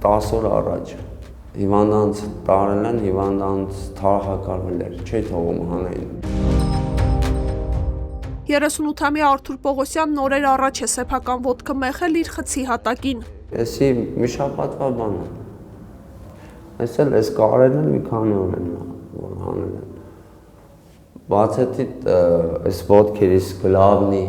Տասոր առաջ հիվանդանց տարել են, հիվանդանց թարախակալվել էր, չի թողում հանեին։ 38-ամյա Արթուր Պողոսյանն օրեր առաջ է սեփական ոտքը մեղել իր խցի հատակին։ Էսի մի շաբաթվա բան է։ Էս էլ էս կարել են մի քանի օր են, որ հանել են։ Բացեթի էս ոտքերից գլավնի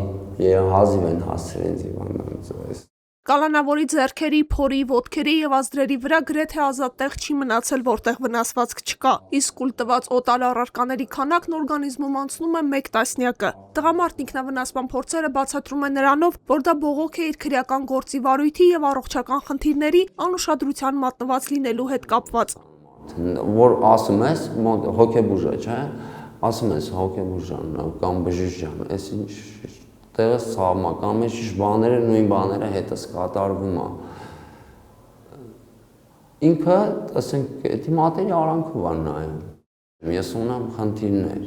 եւ հազիվ են հասցրել ինձ հիվանդանց։ Կալանավորի ձեռքերի, փորի, ոտքերի եւ ազդրերի վրա գրեթե ազատ տեղ չի մնացել, որտեղ վնասվածք չկա։ Իսկ կուլ տված օտար առարկաների քանակն օրգանիզմում անցնում է 1 տասնյակը։ Տղամարդն ինքնավնասման փորձերը բացատրում է նրանով, որ դա բողոք է իր քրեական գործի վարույթի եւ առողջական խնդիրների անուշադրության մատնված լինելու հետ կապված։ Որ ասում ես հոգեբուժ է, չէ՞։ Ասում ես հոգեբուժան կամ բժիշկան, այս ինչ տեղը սաղմա կամ ինչ բաները նույն բաները հետս կատարվում է։ Ինքը, ասենք, դա մատերի արանքով է նայում։ Ես ունեմ խնդիրներ։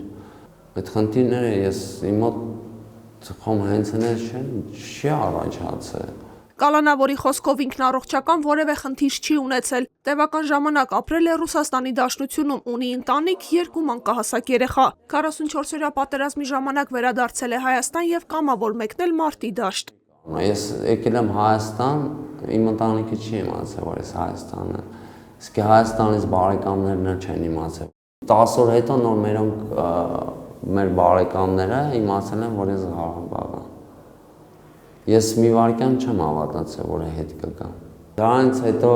Այդ խնդիրները ես իմ մոտ խոմ հենց չի առաջացել։ Կալանավորի խոսքով ինքն առողջական որևէ խնդիր չի ունեցել։ Տևական ժամանակ ապրել է Ռուսաստանի Դաշնությունում, ունի ընտանիք, 2 մանկահասակ երեխա։ 44-օրյա պատերազմի ժամանակ վերադարձել է Հայաստան եւ կամավոր մեկնել Մարտի դաշտ։ Ես եկել եմ Հայաստան, իմ ընտանիքը չի իմացել, որ ես Հայաստան եմ։ Իսկ Հայաստանից բարեկամներն չեն իմացել։ 10 օր հետո նոր մեր բարեկամները իմացել են, որ ես Ղարաբաղ եմ։ Ես մի վարքյան չեմ հավատացել, որ հետ կգամ։ Դրանից հետո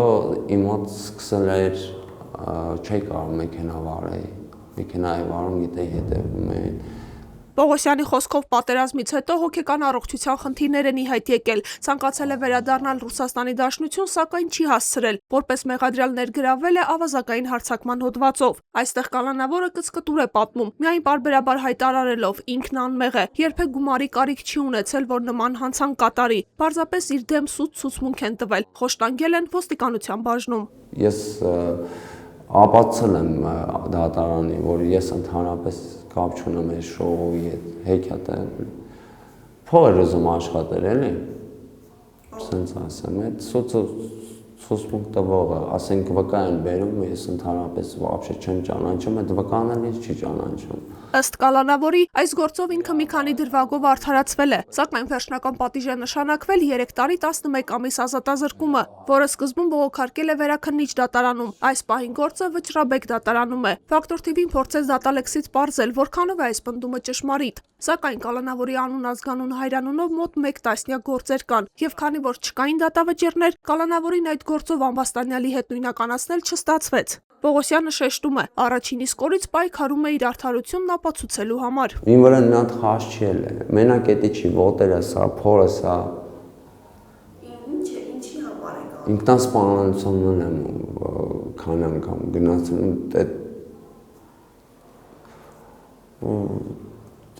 իմ մոտ սկսել էր չի կարող մեքենա վարել, մեքենայի վարում գիտեի հետևում էին։ Պողոսյանի խոսքով պատերազմից հետո հոգեկան առողջության խնդիրներ են ի հայտ եկել, ցանկացել է վերադառնալ Ռուսաստանի Դաշնություն, սակայն չի հասցրել, որպես մեղադրյալ ներգրավել է ավազակային հարձակման հոդվածով։ Այստեղ կալանավորը կծկտուր է պատմում, միայն պարբերաբար հայտարարելով ինքն անմեղ է, երբեք գումարի կարիք չի ունեցել, որ նման հանցանք կատարի, պարզապես իր դեմ սուտ ցուցմունք են տվել, խոշտանգել են ոստիկանության բաժնում։ Ես ապացուցել եմ դատարանին, որ ես ընդհանրապես կապ չունեմ այս շոուի հետ, հեքիաթը փող էր ուզում աշխատել, էլի։ Սենց ասեմ, այդ ցուցմունք տվողը, ասենք վկա են բերում, ես ընդհանրապես вообще չեմ ճանաչում, այդ վկան էլ ինձ չի ճանաչում։ Ըստ Կալանավորի, այս գործով ինքը մի քանի դրվագով արդարացվել է, սակայն վերջնական պատիժ է նշանակվել 3 տարի 11 ամիս ազատազրկումը, որը սկզբում բողոքարկել է Վերաքննիչ դատարանում, այս պահին գործը Վճռաբեկ դատարանում է։ Ֆակտոր TV-ն փորձեց դատալեքսից պարզել, որքանով է այս պնդումը ճշմարիտ, սակայն Կալանավորի անուն ազգանուն հայրանունով մոտ 1 տասնյակ գործեր կան, եւ քանի որ չկային դատավճիռներ, Կալանավորին այդ գործով ամբաստանյալի հետ նույնականացնել չստացվեց։ Պողոսյանը շեշտում է, առաջին իսկ օրից պայքարում է իր արդարությունն ապացուցելու համար։ Ին վրա մի հատ խաչ չի ել, մենակետի չի, ոտերը սա, փորը սա։ Ինչի համար է կա։ Ինքնասպանությունն եմ քան անգամ գնացել,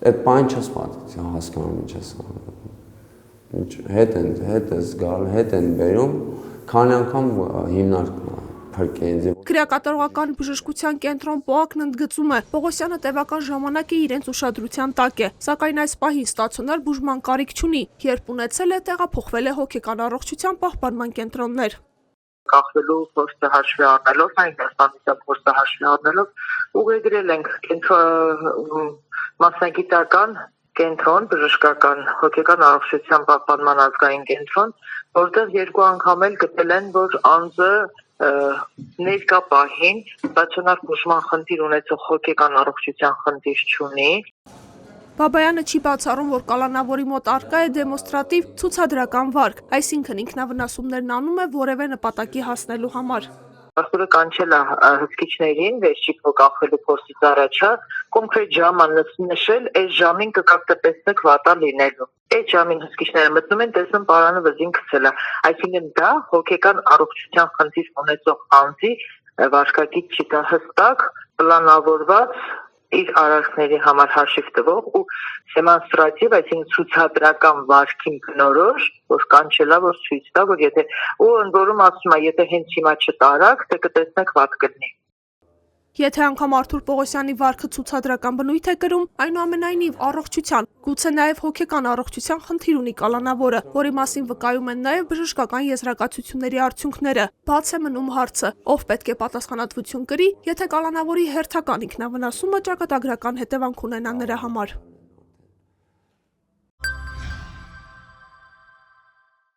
այդ բան չես պատկի, հասկանում չես անում։ Հետ ես գալ, հետ են բերում, քան անգամ հիմնարկում Քրեակատարողական բժշկության կենտրոն ՊՕԱԿ-ն ընդգծում է, Պողոսյանը տևական ժամանակ է իրենց ուշադրության տակ է, սակայն այս պահին ստացիոնար բուժման կարիք չունի, երբ ունեցել է, տեղափոխվել է հոգեկան առողջության պահպանման կենտրոններ։ Կախվելու փոստը հաշվի առնելով, հայաստանյան փոստը հաշվի առնելով, ուղեգրել ենք մասնագիտական կենտրոն, բժշկական հոգեկան առողջության պահպանման ազգային կենտրոն, որտեղ 2 անգամ էլ գտել են, որ անձը ներկա պահին ստացիոնար բուժման խնդիր ունեցող հոգեկան առողջության խնդիր չունի։ Բաբայանը չի բացառում, որ Կալանավորի մոտ առկա է դեմոնստրատիվ ցուցադրական վարք, այսինքն ինքնավնասումներն անում է որևէ նպատակի հասնելու համար։ Արտուրը կանչել է հսկիչներին, վերջի կախվելու փորձից առաջ, կոնկրետ ժամը նշել, այս ժամին կգաք տեսնեք վատա լինելու։ Այդ ժամին հսկիչները մտնում են, տեսնում պարանը վզին գցել է։ Այսինքն դա հոգեկան առողջության խնդիր ունեցող անձի վարքագիծ չի, դա հստակ պլանավորված իր արարքների համար հաշիվ տվող ու դեմոնստրատիվ, այսինքն ցուցադրական վարքին բնորոշ, որ կանչելա, որ ցույց տա, որ եթե ու ընդ որում ասում է, եթե հենց հիմա չտարակ, թե կտեսնեք վատ կլինի։ Եթե անգամ Արթուր Պողոսյանի վարքը ցուցադրական բնույթ է կրում, այնուամենայնիվ առողջության, գուցե նաև հոգեկան առողջության խնդիր ունի կալանավորը, որի մասին վկայում են նաև բժշկական եզրակացությունների արդյունքները։ Բաց է մնում հարցը, ով պետք է պատասխանատվություն կրի, եթե կալանավորի հերթական ինքնավնասումը ճակատագրական հետևանք ունենա նրա համար։